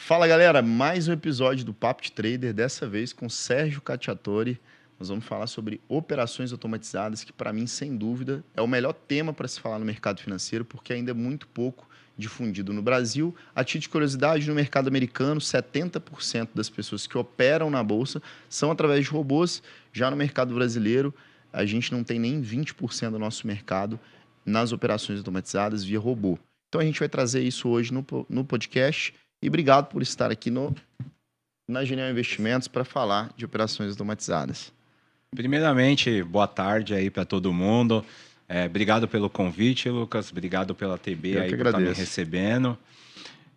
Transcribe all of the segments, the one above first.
Fala galera, mais um episódio do Papo de Trader, dessa vez com Sérgio Cacciatore. Nós vamos falar sobre operações automatizadas, que para mim, sem dúvida, é o melhor tema para se falar no mercado financeiro, porque ainda é muito pouco difundido no Brasil. A título de curiosidade, no mercado americano, 70% das pessoas que operam na bolsa são através de robôs. Já no mercado brasileiro, a gente não tem nem 20% do nosso mercado nas operações automatizadas via robô. Então a gente vai trazer isso hoje no podcast. E obrigado por estar aqui na Genial Investimentos para falar de operações automatizadas. Primeiramente, boa tarde aí para todo mundo. Obrigado pelo convite, Lucas. Obrigado pela TB aí por estar me recebendo.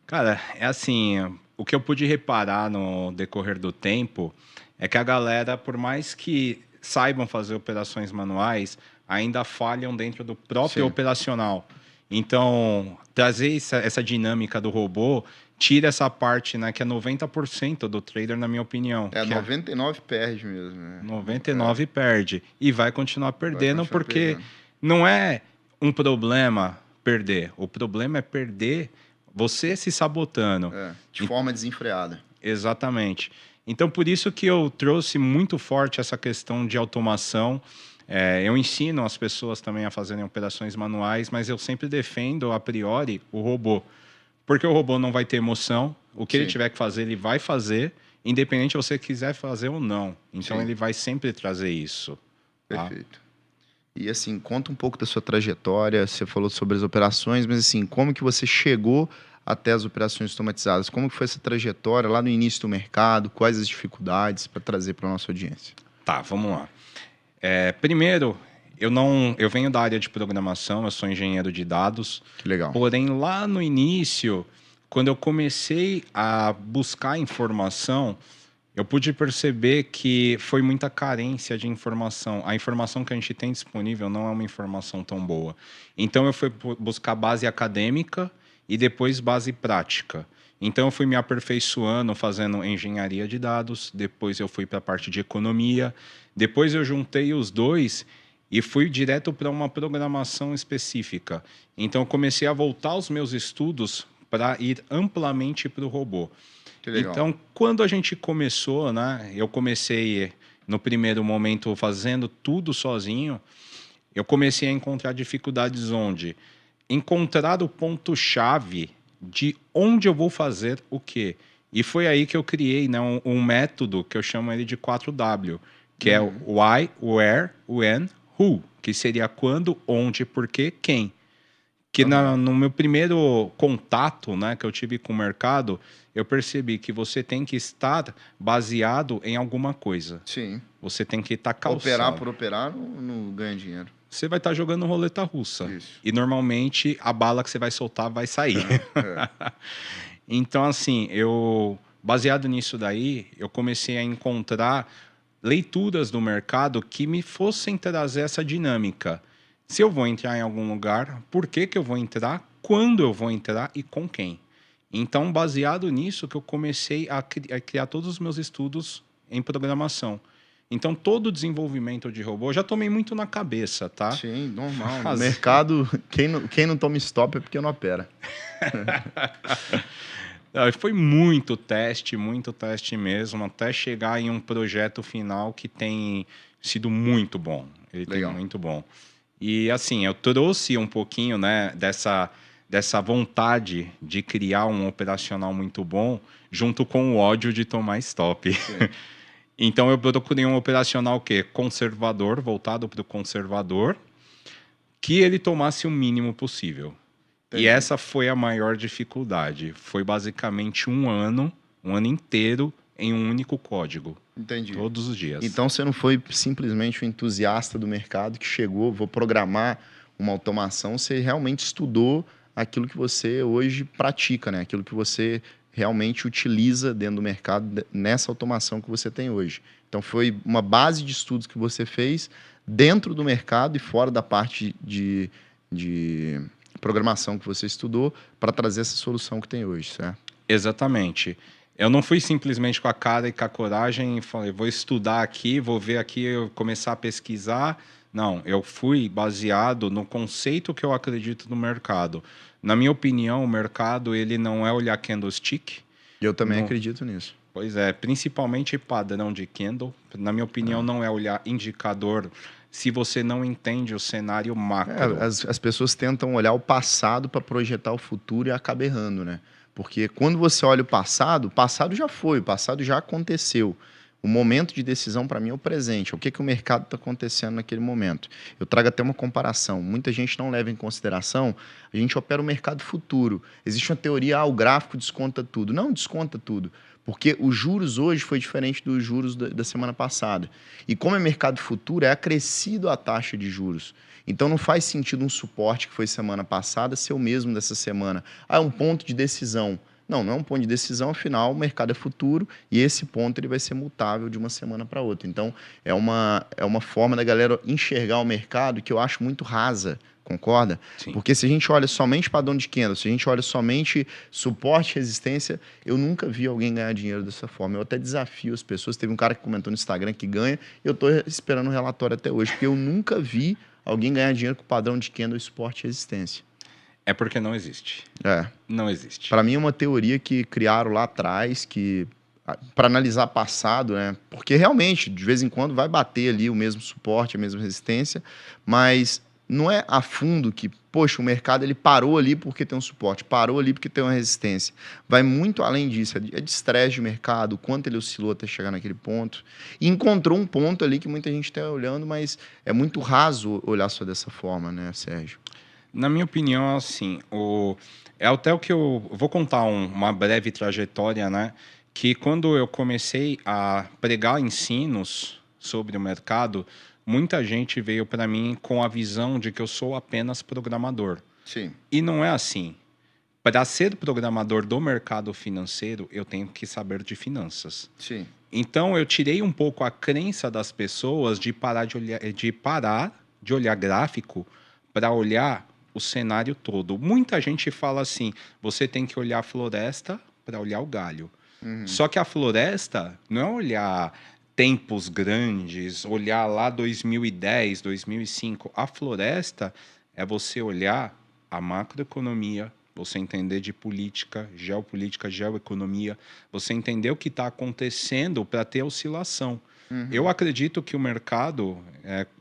Cara, é assim, o que eu pude reparar no decorrer do tempo é que a galera, por mais que saibam fazer operações manuais, ainda falham dentro do próprio operacional. Então, trazer essa dinâmica do robô tira essa parte, né, que é 90% do trader, na minha opinião. 99 perde mesmo. Né? 99 perde. E vai continuar perdendo porque não é um problema perder. O problema é perder você se sabotando. De forma desenfreada. Exatamente. Então, por isso que eu trouxe muito forte essa questão de automação. Eu ensino as pessoas também a fazerem operações manuais, mas eu sempre defendo, a priori, o robô. Porque o robô não vai ter emoção. O que ele tiver que fazer, ele vai fazer, independente se você quiser fazer ou não. Então, ele vai sempre trazer isso. Perfeito. E, assim, conta um pouco da sua trajetória. Você falou sobre as operações, mas, assim, como que você chegou até as operações automatizadas? Como que foi essa trajetória lá no início do mercado? Quais as dificuldades para trazer para a nossa audiência? Tá, vamos lá. Primeiro, eu venho da área de programação, eu sou engenheiro de dados. Que legal. Porém, lá no início, quando eu comecei a buscar informação, eu pude perceber que foi muita carência de informação. A informação que a gente tem disponível não é uma informação tão boa. Então, eu fui buscar base acadêmica e depois base prática. Então, eu fui me aperfeiçoando fazendo engenharia de dados, depois eu fui para a parte de economia, depois eu juntei os dois e fui direto para uma programação específica. Então, eu comecei a voltar os meus estudos para ir amplamente para o robô. Então, quando a gente começou, né, eu comecei no primeiro momento fazendo tudo sozinho, eu comecei a encontrar dificuldades onde? Encontrar o ponto-chave de onde eu vou fazer o quê. E foi aí que eu criei, né, um método que eu chamo ele de 4W, que é o Why, Where, When, Who, que seria quando, onde, porquê, quem. Que no meu primeiro contato, né, que eu tive com o mercado, eu percebi que você tem que estar baseado em alguma coisa. Sim. Você tem que estar calçado. Operar por operar não ganha dinheiro. Você vai estar jogando roleta russa. Isso. E normalmente a bala que você vai soltar vai sair. Então, assim, baseado nisso daí, eu comecei a encontrar leituras do mercado que me fossem trazer essa dinâmica. Se eu vou entrar em algum lugar, por que eu vou entrar, quando eu vou entrar e com quem. Então, baseado nisso, que eu comecei a criar todos os meus estudos em programação. Então, todo o desenvolvimento de robô, eu já tomei muito na cabeça, tá? Sim, normal. No mercado, quem não toma stop é porque não opera. Foi muito teste mesmo, até chegar em um projeto final que tem sido muito bom. Ele tem muito bom. E assim, eu trouxe um pouquinho, né, dessa vontade de criar um operacional muito bom, junto com o ódio de tomar stop. Então eu procurei um operacional conservador, voltado para o conservador, que ele tomasse o mínimo possível. Entendi. E essa foi a maior dificuldade. Foi basicamente um ano inteiro em um único código. Entendi. Todos os dias. Então você não foi simplesmente um entusiasta do mercado que chegou, vou programar uma automação, você realmente estudou aquilo que você hoje pratica, né? Aquilo que você realmente utiliza dentro do mercado nessa automação que você tem hoje. Então foi uma base de estudos que você fez dentro do mercado e fora da parte de programação que você estudou para trazer essa solução que tem hoje, certo? Exatamente. Eu não fui simplesmente com a cara e com a coragem e falei, vou estudar aqui, vou ver aqui, eu começar a pesquisar. Não, eu fui baseado no conceito que eu acredito no mercado. Na minha opinião, o mercado ele não é olhar candlestick, Eu também No- acredito nisso. Pois é, principalmente padrão de candle. Na minha opinião, não é olhar indicador se você não entende o cenário macro. As pessoas tentam olhar o passado para projetar o futuro e acaba errando, né? Porque quando você olha o passado já foi, o passado já aconteceu. O momento de decisão para mim é o presente, é o que, que o mercado está acontecendo naquele momento. Eu trago até uma comparação. Muita gente não leva em consideração, a gente opera o mercado futuro. Existe uma teoria, o gráfico desconta tudo. Não desconta tudo, porque os juros hoje foi diferente dos juros da semana passada. E como é mercado futuro, é acrescido a taxa de juros. Então não faz sentido um suporte que foi semana passada ser o mesmo dessa semana. Ah, é um ponto de decisão. Não, não é um ponto de decisão, afinal, o mercado é futuro e esse ponto ele vai ser mutável de uma semana para outra. Então, é uma forma da galera enxergar o mercado que eu acho muito rasa, concorda? Sim. Porque se a gente olha somente padrão de candle, se a gente olha somente suporte e resistência, eu nunca vi alguém ganhar dinheiro dessa forma. Eu até desafio as pessoas. Teve um cara que comentou no Instagram que ganha, e eu estou esperando um relatório até hoje, porque eu nunca vi alguém ganhar dinheiro com padrão de candle, suporte e resistência. É porque não existe. É. Não existe. Para mim é uma teoria que criaram lá atrás, que para analisar passado, né? Porque realmente, de vez em quando, vai bater ali o mesmo suporte, a mesma resistência, mas não é a fundo que, poxa, o mercado ele parou ali porque tem um suporte, parou ali porque tem uma resistência. Vai muito além disso, é de estresse de mercado, o quanto ele oscilou até chegar naquele ponto. E encontrou um ponto ali que muita gente está olhando, mas é muito raso olhar só dessa forma, né, Sérgio? Na minha opinião, assim, é até o que eu vou contar uma breve trajetória, né? Que quando eu comecei a pregar ensinos sobre o mercado, muita gente veio para mim com a visão de que eu sou apenas programador. Sim. E não é assim. Para ser programador do mercado financeiro, eu tenho que saber de finanças. Sim. Então, eu tirei um pouco a crença das pessoas de parar de olhar gráfico para olhar o cenário todo. Muita gente fala assim: você tem que olhar a floresta para olhar o galho. Só que a floresta não é olhar tempos grandes, olhar lá 2010, 2005. A floresta é você olhar a macroeconomia, você entender de política, geopolítica, geoeconomia, você entender o que está acontecendo para ter oscilação. Eu acredito que o mercado,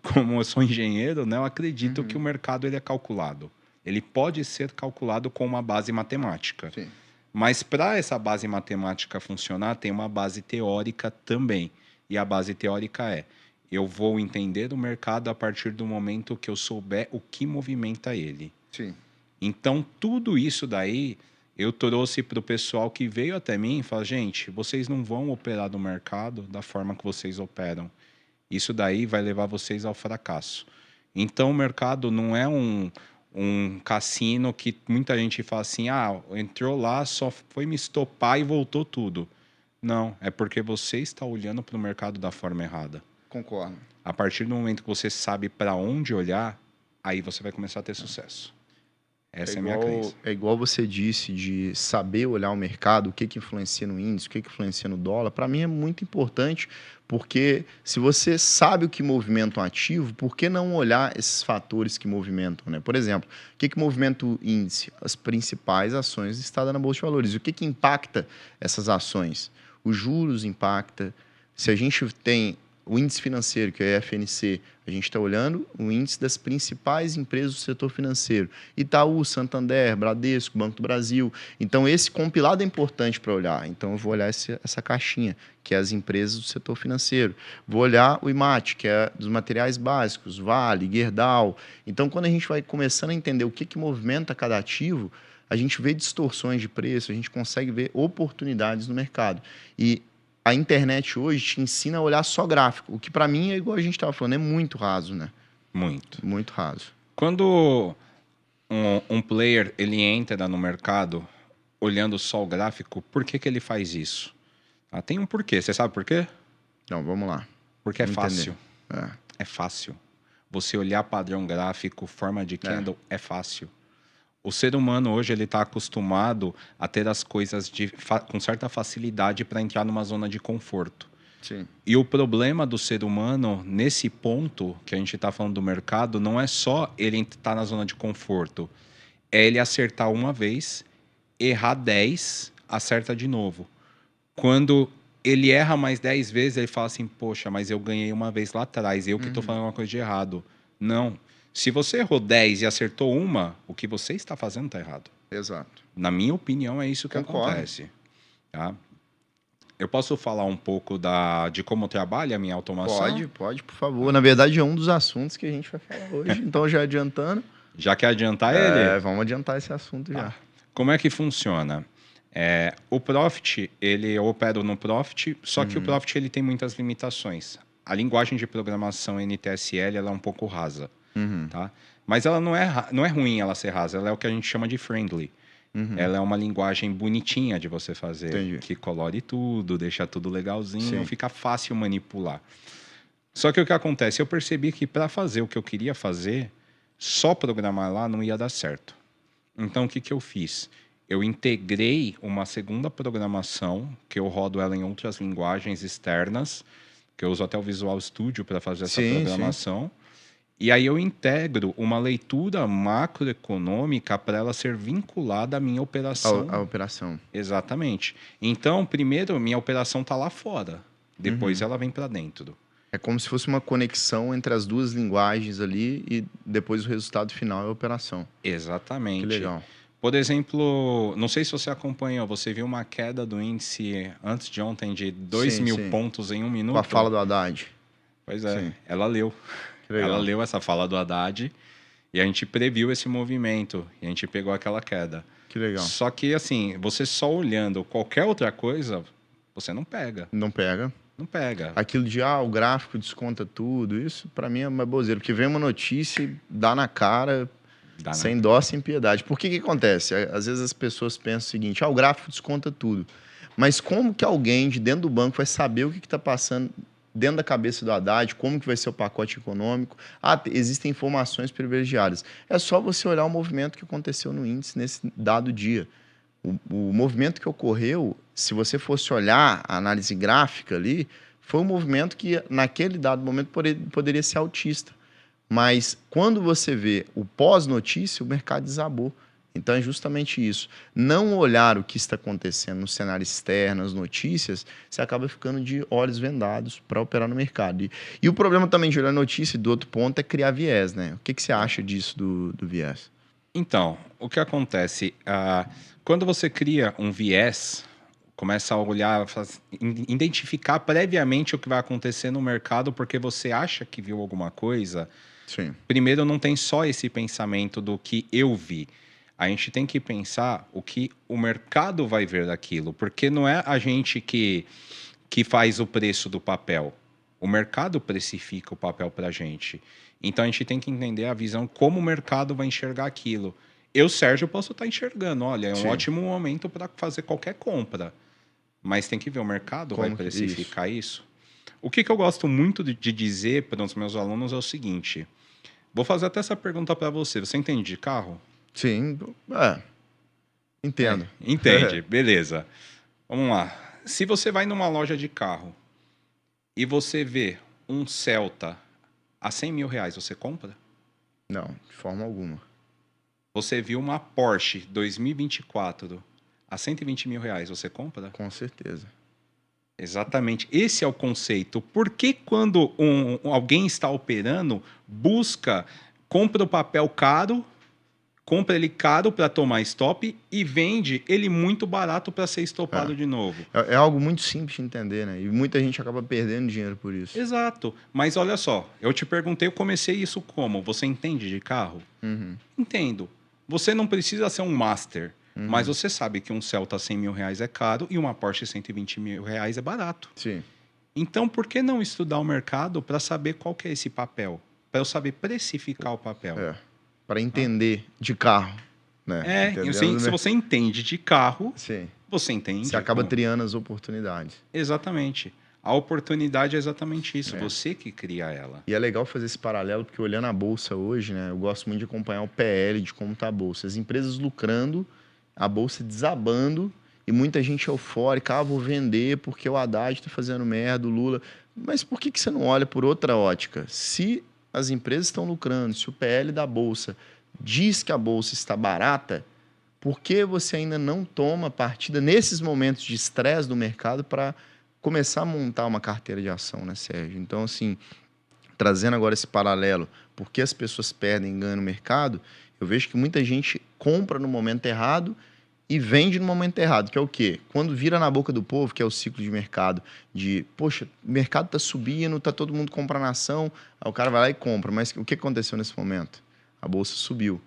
como eu sou engenheiro, né, eu acredito que o mercado ele é calculado. Ele pode ser calculado com uma base matemática. Sim. Mas para essa base matemática funcionar, tem uma base teórica também. E a base teórica é: eu vou entender o mercado a partir do momento que eu souber o que movimenta ele. Sim. Então, tudo isso daí eu trouxe para o pessoal que veio até mim e falou: gente, vocês não vão operar no mercado da forma que vocês operam. Isso daí vai levar vocês ao fracasso. Então, o mercado não é um cassino que muita gente fala assim: ah, entrou lá, só foi me estopar e voltou tudo. Não, é porque você está olhando para o mercado da forma errada. Concordo. A partir do momento que você sabe para onde olhar, aí você vai começar a ter sucesso. Essa é a minha crença. É igual você disse de saber olhar o mercado, o que, que influencia no índice, o que, que influencia no dólar. Para mim é muito importante, porque se você sabe o que movimenta um ativo, por que não olhar esses fatores que movimentam, né? Por exemplo, o que, que movimenta o índice? As principais ações listadas na Bolsa de Valores. E o que, que impacta essas ações? Os juros impacta. Se a gente tem o índice financeiro, que é a FNC, a gente está olhando o índice das principais empresas do setor financeiro. Itaú, Santander, Bradesco, Banco do Brasil. Então, esse compilado é importante para olhar. Então, eu vou olhar essa caixinha, que é as empresas do setor financeiro. Vou olhar o IMAT, que é dos materiais básicos, Vale, Gerdau. Então, quando a gente vai começando a entender o que, que movimenta cada ativo, a gente vê distorções de preço, a gente consegue ver oportunidades no mercado. E a internet hoje te ensina a olhar só gráfico, o que para mim é igual a gente estava falando, é muito raso, né? Muito. Muito raso. Quando um player ele entra no mercado olhando só o gráfico, por que que ele faz isso? Ah, tem um porquê. Você sabe por quê? Então, vamos lá. Porque é Vamos fácil. entender. É fácil. Você olhar padrão gráfico, forma de candle, é fácil. O ser humano hoje ele está acostumado a ter as coisas com certa facilidade para entrar numa zona de conforto. Sim. E o problema do ser humano, nesse ponto que a gente está falando do mercado, não é só ele estar na zona de conforto. É ele acertar uma vez, errar 10, acerta de novo. Quando ele erra mais 10 vezes, ele fala assim, poxa, mas eu ganhei uma vez lá atrás, eu que estou fazendo uma coisa de errado. Não. Se você errou 10 e acertou uma, o que você está fazendo está errado. Exato. Na minha opinião, é isso que Concordo. acontece. Tá? Eu posso falar um pouco de como trabalha a minha automação? Pode, por favor. Na verdade, é um dos assuntos que a gente vai falar hoje. Então, já adiantando. Já quer adiantar ele? Vamos adiantar esse assunto já. Como é que funciona? O Profit, eu opero no Profit, só que o Profit ele tem muitas limitações. A linguagem de programação NTSL ela é um pouco rasa. Tá? Mas ela não é ruim ela ser rasa, ela é o que a gente chama de friendly. Ela é uma linguagem bonitinha de você fazer, Entendi. que colore tudo, deixa tudo legalzinho, Sim. fica fácil manipular. Só que o que acontece? Eu percebi que para fazer o que eu queria fazer, só programar lá não ia dar certo. Então, o que eu fiz? Eu integrei uma segunda programação, que eu rodo ela em outras linguagens externas, que eu uso até o Visual Studio para fazer essa programação. E aí eu integro uma leitura macroeconômica para ela ser vinculada à minha operação. A operação. Exatamente. Então, primeiro, minha operação está lá fora. Depois ela vem para dentro. É como se fosse uma conexão entre as duas linguagens ali e depois o resultado final é a operação. Exatamente. Que legal. Por exemplo, não sei se você acompanhou, você viu uma queda do índice antes de ontem de 2.000 pontos em um minuto? Com a fala do Haddad. Pois é, ela leu. Ela leu essa fala do Haddad e a gente previu esse movimento e a gente pegou aquela queda. Que legal. Só que, assim, você só olhando qualquer outra coisa, você não pega. Não pega. Não pega. Aquilo de, o gráfico desconta tudo, isso pra mim é uma bozeira. Porque vem uma notícia e dá na cara, sem dó, sem piedade. Por que acontece? Às vezes as pessoas pensam o seguinte, o gráfico desconta tudo. Mas como que alguém de dentro do banco vai saber o que está passando dentro da cabeça do Haddad, como que vai ser o pacote econômico? Existem informações privilegiadas. É só você olhar o movimento que aconteceu no índice nesse dado dia. O movimento que ocorreu, se você fosse olhar a análise gráfica ali, foi um movimento que, naquele dado momento, poderia ser altista. Mas, quando você vê o pós-notícia, o mercado desabou. Então, é justamente isso. Não olhar o que está acontecendo no cenário externo, as notícias, você acaba ficando de olhos vendados para operar no mercado. E o problema também de olhar a notícia, do outro ponto, é criar viés, né? O que você acha disso do viés? Então, o que acontece? Quando você cria um viés, começa a olhar, identificar previamente o que vai acontecer no mercado, porque você acha que viu alguma coisa. Sim. Primeiro, não tem só esse pensamento do que eu vi. A gente tem que pensar o que o mercado vai ver daquilo, porque não é a gente que faz o preço do papel. O mercado precifica o papel para a gente. Então, a gente tem que entender a visão, como o mercado vai enxergar aquilo. Eu, Sérgio, posso estar enxergando, olha, é um ótimo momento para fazer qualquer compra. Mas tem que ver, o mercado vai precificar isso. O que eu gosto muito de dizer para os meus alunos é o seguinte, vou fazer até essa pergunta para você. Você entende de carro? Sim, entendo. Entende, beleza. Vamos lá. Se você vai numa loja de carro e você vê um Celta a 100 mil reais, você compra? Não, de forma alguma. Você viu uma Porsche 2024 a 120 mil reais, você compra? Com certeza. Exatamente. Esse é o conceito. Por que quando alguém está operando, compra o papel caro, compra ele caro para tomar stop e vende ele muito barato para ser estopado de novo? É algo muito simples de entender, né? E muita gente acaba perdendo dinheiro por isso. Exato. Mas olha só, eu te perguntei, eu comecei isso como? Você entende de carro? Entendo. Você não precisa ser um master, mas você sabe que um Celta 100 mil reais é caro e uma Porsche 120 mil reais é barato. Sim. Então, por que não estudar o mercado para saber qual que é esse papel? Para eu saber precificar o papel. Para entender de carro. Né? Se você entende de carro, sim, você entende. Você acaba triando as oportunidades. Exatamente. A oportunidade é exatamente isso, você que cria ela. E é legal fazer esse paralelo, porque olhando a Bolsa hoje, né, eu gosto muito de acompanhar o PL, de como está a Bolsa. As empresas lucrando, a Bolsa desabando, e muita gente eufórica, vou vender porque o Haddad está fazendo merda, o Lula. Mas por que você não olha por outra ótica? Se as empresas estão lucrando, se o PL da Bolsa diz que a Bolsa está barata, por que você ainda não toma partida nesses momentos de estresse do mercado para começar a montar uma carteira de ação, né, Sérgio? Então, assim, trazendo agora esse paralelo, por que as pessoas perdem e ganham no mercado, eu vejo que muita gente compra no momento errado e vende no momento errado, que é o quê? Quando vira na boca do povo, que é o ciclo de mercado, de, poxa, o mercado está subindo, está todo mundo comprando ação, aí o cara vai lá e compra. Mas o que aconteceu nesse momento? A bolsa subiu.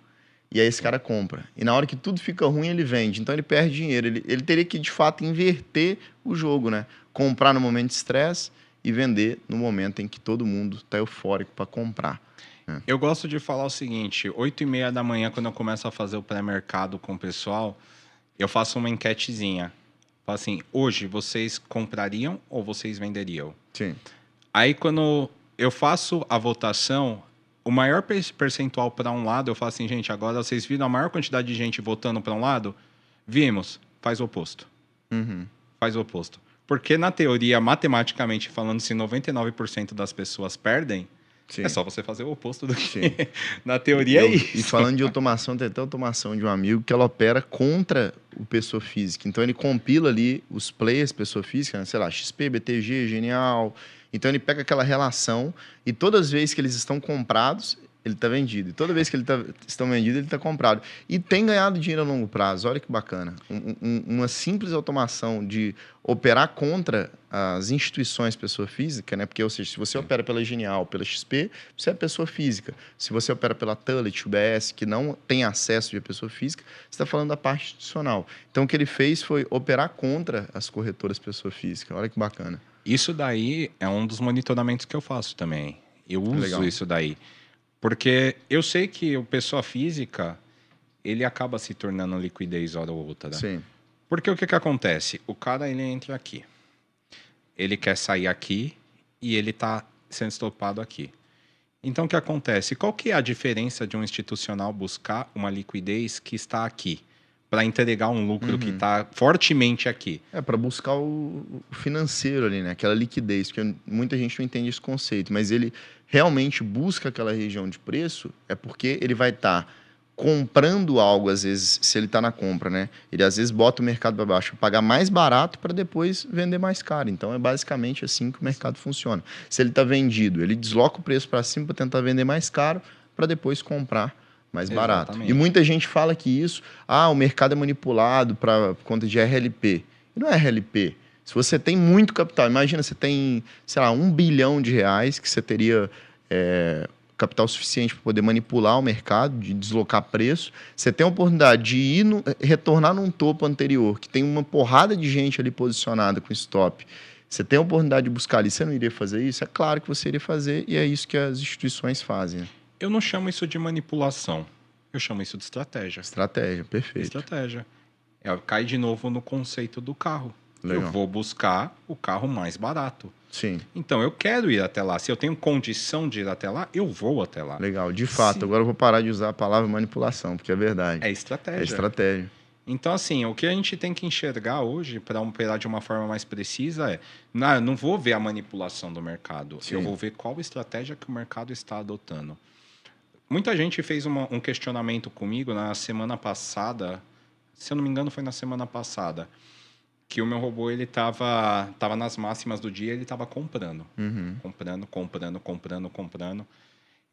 E aí esse cara compra. E na hora que tudo fica ruim, ele vende. Então ele perde dinheiro. Ele teria que, de fato, inverter o jogo, né? Comprar no momento de estresse e vender no momento em que todo mundo está eufórico para comprar. Eu gosto de falar o seguinte, 8h30 da manhã, quando eu começo a fazer o pré-mercado com o pessoal, eu faço uma enquetezinha. Falo assim, hoje vocês comprariam ou vocês venderiam? Sim. Aí quando eu faço a votação, o maior percentual para um lado, eu falo assim, gente, agora vocês viram a maior quantidade de gente votando para um lado? Vimos, faz o oposto. Uhum. Faz o oposto. Porque na teoria, matematicamente falando, se 99% das pessoas perdem, Sim. é só você fazer o oposto do que... Sim. Na teoria é isso. E falando de automação, tem até automação de um amigo que ela opera contra o pessoa física. Então ele compila ali os players, pessoa física, né? Sei lá, XP, BTG, Genial. Então ele pega aquela relação e todas as vezes que eles estão comprados, ele está vendido. E toda vez que estão vendidos, ele está comprado. E tem ganhado dinheiro a longo prazo. Olha que bacana. Uma simples automação de operar contra as instituições pessoa física, né? Porque, ou seja, se você opera pela Genial, pela XP, você é pessoa física. Se você opera pela Tullet, UBS, que não tem acesso de pessoa física, você está falando da parte institucional. Então, o que ele fez foi operar contra as corretoras pessoa física. Olha que bacana. Isso daí é um dos monitoramentos que eu faço também. Eu uso Legal. isso daí. Porque eu sei que o pessoa física, ele acaba se tornando liquidez hora ou outra. Sim. Porque o que acontece? O cara, ele entra aqui. Ele quer sair aqui e ele está sendo estopado aqui. Então, o que acontece? Qual que é a diferença de um institucional buscar uma liquidez que está aqui? Para entregar um lucro que está fortemente aqui. É, para buscar o financeiro ali, né? Aquela liquidez, porque muita gente não entende esse conceito, mas ele realmente busca aquela região de preço, é porque ele vai estar comprando algo, às vezes, se ele está na compra, né? Ele às vezes bota o mercado para baixo, pagar mais barato para depois vender mais caro. Então é basicamente assim que o mercado funciona. Se ele está vendido, ele desloca o preço para cima para tentar vender mais caro para depois comprar mais barato. Exatamente. E muita gente fala que isso, o mercado é manipulado por conta de RLP. E não é RLP. Se você tem muito capital, imagina, você tem, sei lá, R$1 bilhão que você teria capital suficiente para poder manipular o mercado, de deslocar preço. Você tem a oportunidade de ir retornar num topo anterior, que tem uma porrada de gente ali posicionada com stop. Você tem a oportunidade de buscar ali, você não iria fazer isso? É claro que você iria fazer, e é isso que as instituições fazem. Eu não chamo isso de manipulação. Eu chamo isso de estratégia. Estratégia, perfeito. Estratégia. Cai de novo no conceito do carro. Legal. Eu vou buscar o carro mais barato. Sim. Então, eu quero ir até lá. Se eu tenho condição de ir até lá, eu vou até lá. Legal. De fato, agora eu vou parar de usar a palavra manipulação, porque é verdade. É estratégia. É estratégia. Então, assim, o que a gente tem que enxergar hoje para operar de uma forma mais precisa eu não vou ver a manipulação do mercado. Sim. Eu vou ver qual estratégia que o mercado está adotando. Muita gente fez um questionamento comigo na semana passada, se eu não me engano foi na semana passada, que o meu robô ele tava nas máximas do dia, ele estava comprando. Comprando.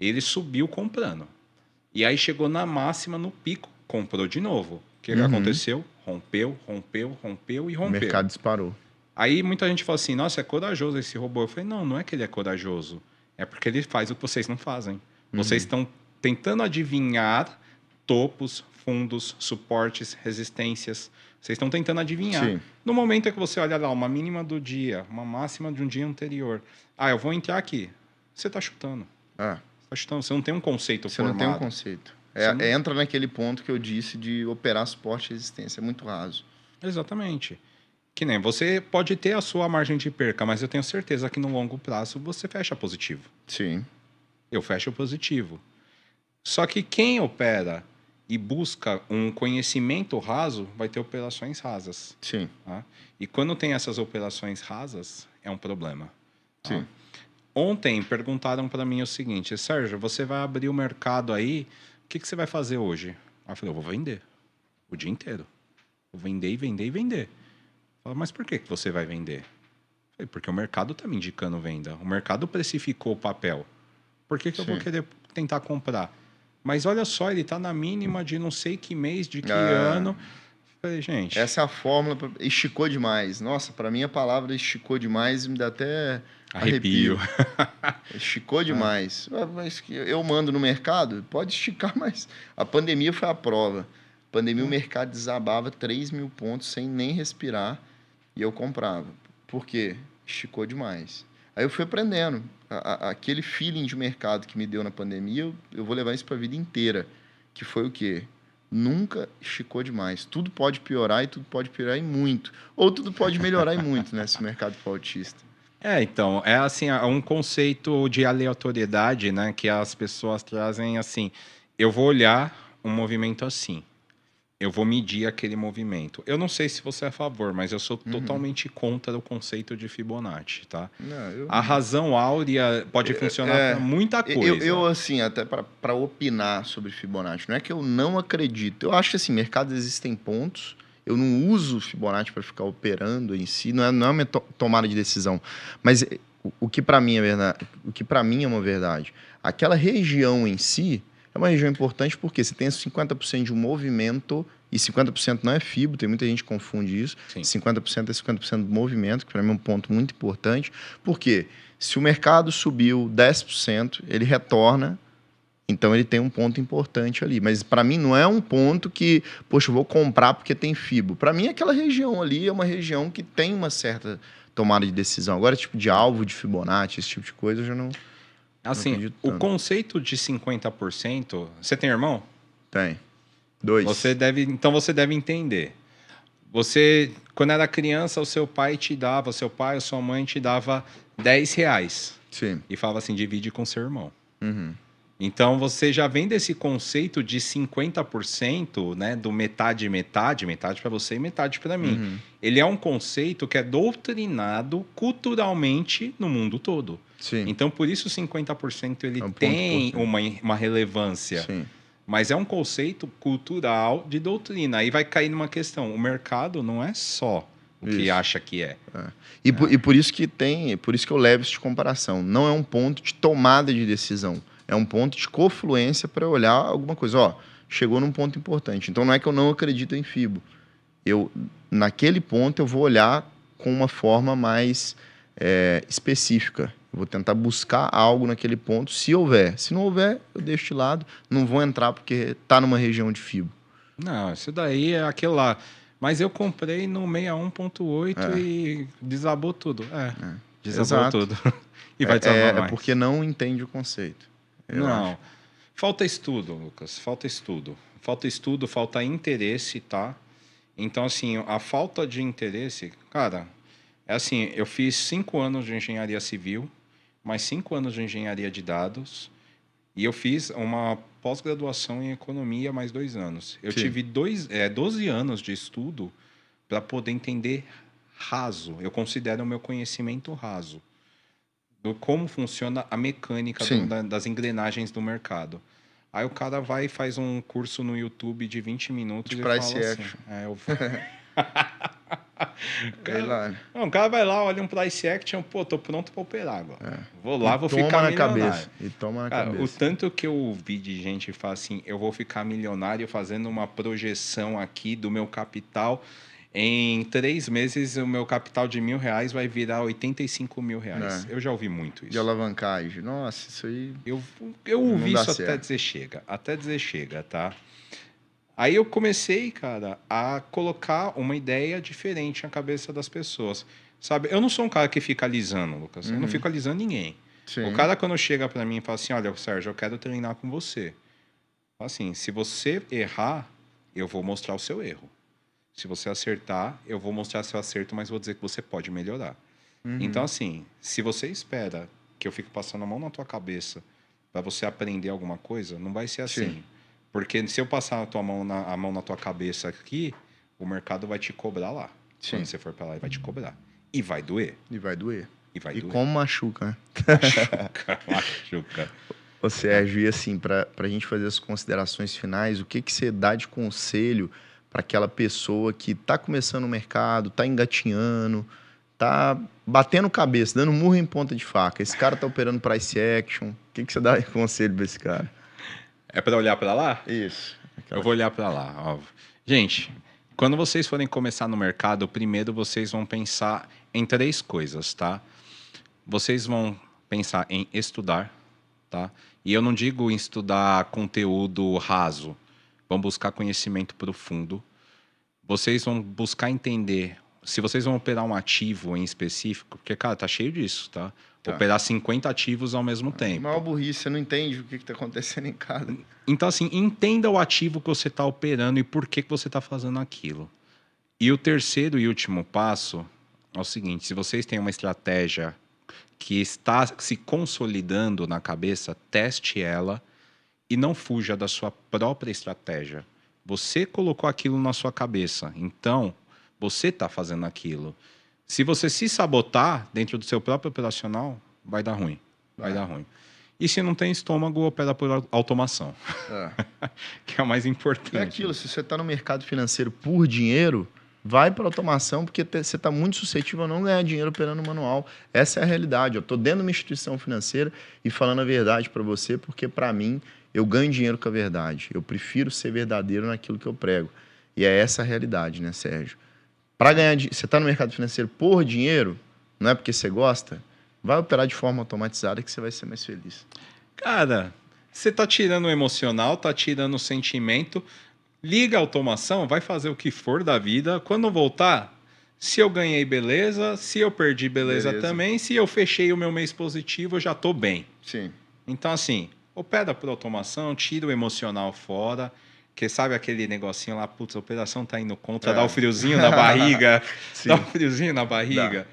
Ele subiu comprando. E aí chegou na máxima, no pico, comprou de novo. O que aconteceu? Rompeu e rompeu. O mercado disparou. Aí muita gente fala assim, nossa, é corajoso esse robô. Eu falei, não é que ele é corajoso. É porque ele faz o que vocês não fazem. Vocês estão tentando adivinhar topos, fundos, suportes, resistências. Vocês estão tentando adivinhar. Sim. No momento que você olha lá, uma mínima do dia, uma máxima de um dia anterior. Eu vou entrar aqui. Você está chutando. Você não tem um conceito formado. Você não tem um conceito. Entra naquele ponto que eu disse de operar suporte e resistência. É muito raso. Exatamente. Que nem você pode ter a sua margem de perca, mas eu tenho certeza que no longo prazo você fecha positivo. Sim. Eu fecho positivo. Só que quem opera e busca um conhecimento raso vai ter operações rasas. Sim. Tá? E quando tem essas operações rasas, é um problema. Tá? Sim. Ontem perguntaram para mim o seguinte, Sérgio, você vai abrir o mercado aí, o que você vai fazer hoje? Eu falei, eu vou vender. O dia inteiro. Vou vender e vender e vender. Fala, mas por que você vai vender? Falei, porque o mercado está me indicando venda. O mercado precificou o papel. Por que eu vou querer tentar comprar? Mas olha só, ele está na mínima de não sei que mês, de que ano. Falei, gente... Essa é a fórmula. Esticou demais. Nossa, para mim a palavra esticou demais me dá até arrepio. Esticou demais. Mas eu mando no mercado, pode esticar, mas a pandemia foi a prova. A pandemia o mercado desabava 3.000 pontos sem nem respirar e eu comprava. Por quê? Esticou demais. Aí eu fui aprendendo. Aquele feeling de mercado que me deu na pandemia, eu vou levar isso para a vida inteira. Que foi o quê? Nunca esticou demais. Tudo pode piorar e tudo pode piorar e muito. Ou tudo pode melhorar e muito, né? Se o mercado for autista. Então, é assim, é um conceito de aleatoriedade, né? Que as pessoas trazem assim. Eu vou olhar um movimento assim. Eu vou medir aquele movimento. Eu não sei se você é a favor, mas eu sou totalmente contra o conceito de Fibonacci, tá? Não, a razão áurea pode funcionar para muita coisa. Eu assim, até para opinar sobre Fibonacci, não é que eu não acredito. Eu acho que, assim, mercados existem pontos. Eu não uso Fibonacci para ficar operando em si, não é uma tomada de decisão. Mas o que para mim é verdade, o que para mim é uma verdade, aquela região em si é uma região importante porque você tem 50% de um movimento e 50% não é FIBO, tem muita gente que confunde isso. Sim. 50% é 50% do movimento, que para mim é um ponto muito importante. Porque se o mercado subiu 10%, ele retorna, então ele tem um ponto importante ali. Mas para mim não é um ponto que, poxa, eu vou comprar porque tem FIBO. Para mim aquela região ali é uma região que tem uma certa tomada de decisão. Agora, tipo de alvo de Fibonacci, esse tipo de coisa, eu já não... Assim, o conceito de 50%... Você tem irmão? Tem. 2. Então você deve entender. Você, quando era criança, o seu pai ou sua mãe te dava R$10. Sim. E falava assim, divide com seu irmão. Uhum. Então você já vem desse conceito de 50%, né, do metade para você e metade para mim. Uhum. Ele é um conceito que é doutrinado culturalmente no mundo todo. Sim. Então, por isso 50% ele tem uma relevância. Sim. Mas é um conceito cultural de doutrina. Aí vai cair numa questão. O mercado não é só o que acha que é. E por isso que eu levo isso de comparação. Não é um ponto de tomada de decisão. É um ponto de confluência para olhar alguma coisa. Ó, chegou num ponto importante. Então não é que eu não acredito em FIBO. Naquele ponto eu vou olhar com uma forma mais específica. Eu vou tentar buscar algo naquele ponto, se houver. Se não houver, eu deixo de lado. Não vou entrar porque está numa região de FIBO. Não, isso daí é aquilo lá. Mas eu comprei no 61.8 e desabou tudo. Desabou tudo. E vai desabar mais. É porque não entende o conceito. Não. Falta estudo, Lucas. Falta estudo. Falta interesse, tá? Então, assim, a falta de interesse... Cara, é assim, eu fiz 5 anos de engenharia civil, mais 5 anos de engenharia de dados, e eu fiz uma pós-graduação em economia, mais 2 anos. Eu tive 12 anos de estudo para poder entender raso. Eu considero o meu conhecimento raso. Do como funciona a mecânica das engrenagens do mercado. Aí o cara vai e faz um curso no YouTube de 20 minutos de e price fala action. O cara vai lá, olha um price action, pô, tô pronto para operar agora. Vou lá, vou ficar milionário. Toma na cabeça. O tanto que eu ouvi de gente falar assim, eu vou ficar milionário fazendo uma projeção aqui do meu capital. Em 3 meses, o meu capital de R$1.000 vai virar R$85 mil. Eu já ouvi muito isso. De alavancagem. Nossa, isso aí... Eu ouvi isso até dizer chega. Até dizer chega, tá? Aí eu comecei, cara, a colocar uma ideia diferente na cabeça das pessoas. Sabe? Eu não sou um cara que fica alisando, Lucas. Eu não fico alisando ninguém. Sim. O cara, quando chega para mim e fala assim, olha, Sérgio, eu quero treinar com você. Assim, se você errar, eu vou mostrar o seu erro. Se você acertar, eu vou mostrar seu acerto, mas vou dizer que você pode melhorar. Então, assim, se você espera que eu fique passando a mão na tua cabeça para você aprender alguma coisa, não vai ser assim. Sim. Porque se eu passar a mão na tua cabeça aqui, o mercado vai te cobrar lá. Sim. Quando você for para lá, ele vai te cobrar. E vai doer. E como machuca, né? Machuca. Ô, Sérgio, e assim, para a gente fazer as considerações finais, o que você dá de conselho para aquela pessoa que está começando o mercado, está engatinhando, está batendo cabeça, dando murro em ponta de faca. Esse cara está operando price action. O que você dá de conselho para esse cara? É para olhar para lá? Isso. Eu vou olhar para lá. Ó. Gente, quando vocês forem começar no mercado, primeiro vocês vão pensar em 3 coisas, tá? Vocês vão pensar em estudar, tá? E eu não digo em estudar conteúdo raso. Vão buscar conhecimento profundo. Vocês vão buscar entender se vocês vão operar um ativo em específico, porque, cara, tá cheio disso, tá? Operar 50 ativos ao mesmo tempo. Maior burrice, você não entende o que está acontecendo em cada. Então, assim, entenda o ativo que você está operando e por que você está fazendo aquilo. E o terceiro e último passo é o seguinte: se vocês têm uma estratégia que está se consolidando na cabeça, teste ela e não fuja da sua própria estratégia. Você colocou aquilo na sua cabeça, então você está fazendo aquilo. Se você se sabotar dentro do seu próprio operacional, vai dar ruim. Vai dar ruim. E se não tem estômago, opera por automação. Que é o mais importante. É aquilo, se você está no mercado financeiro por dinheiro, vai para automação, porque você está muito suscetível a não ganhar dinheiro operando manual. Essa é a realidade. Eu estou dentro de uma instituição financeira e falando a verdade para você, porque para mim, eu ganho dinheiro com a verdade. Eu prefiro ser verdadeiro naquilo que eu prego. E é essa a realidade, né, Sérgio? Para ganhar, você está no mercado financeiro por dinheiro, não é porque você gosta, vai operar de forma automatizada que você vai ser mais feliz. Cara, você está tirando o emocional, está tirando o sentimento, liga a automação, vai fazer o que for da vida. Quando voltar, se eu ganhei, beleza. Se eu perdi, beleza também. Se eu fechei o meu mês positivo, eu já estou bem. Sim. Então, assim, opera por automação, tira o emocional fora. Porque sabe aquele negocinho lá, putz, a operação tá indo contra, dá o friozinho na barriga. Dá o friozinho na barriga. Dá.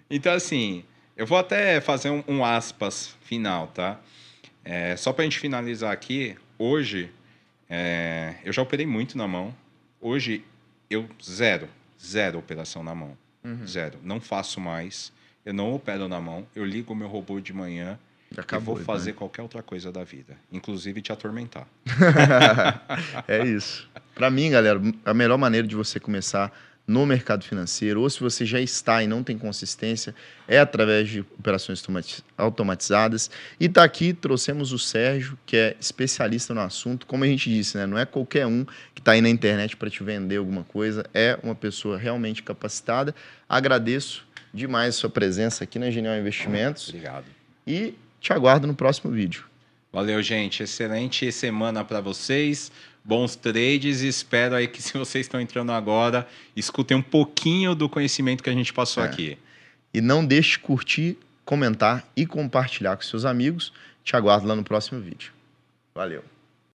Então, assim, eu vou até fazer um aspas final, tá? Só pra gente finalizar aqui, hoje, eu já operei muito na mão. Hoje, eu zero operação na mão. Zero. Não faço mais. Eu não opero na mão. Eu ligo o meu robô de manhã. Acabou, e vou fazer qualquer outra coisa da vida, inclusive te atormentar. É isso. Para mim, galera, a melhor maneira de você começar no mercado financeiro, ou se você já está e não tem consistência, é através de operações automatizadas. E tá aqui, trouxemos o Sérgio, que é especialista no assunto. Como a gente disse, né? Não é qualquer um que está aí na internet para te vender alguma coisa, é uma pessoa realmente capacitada. Agradeço demais a sua presença aqui na Genial Investimentos. Obrigado. E te aguardo no próximo vídeo. Valeu, gente. Excelente semana para vocês. Bons trades. Espero aí que, se vocês estão entrando agora, escutem um pouquinho do conhecimento que a gente passou aqui. E não deixe de curtir, comentar e compartilhar com seus amigos. Te aguardo lá no próximo vídeo. Valeu.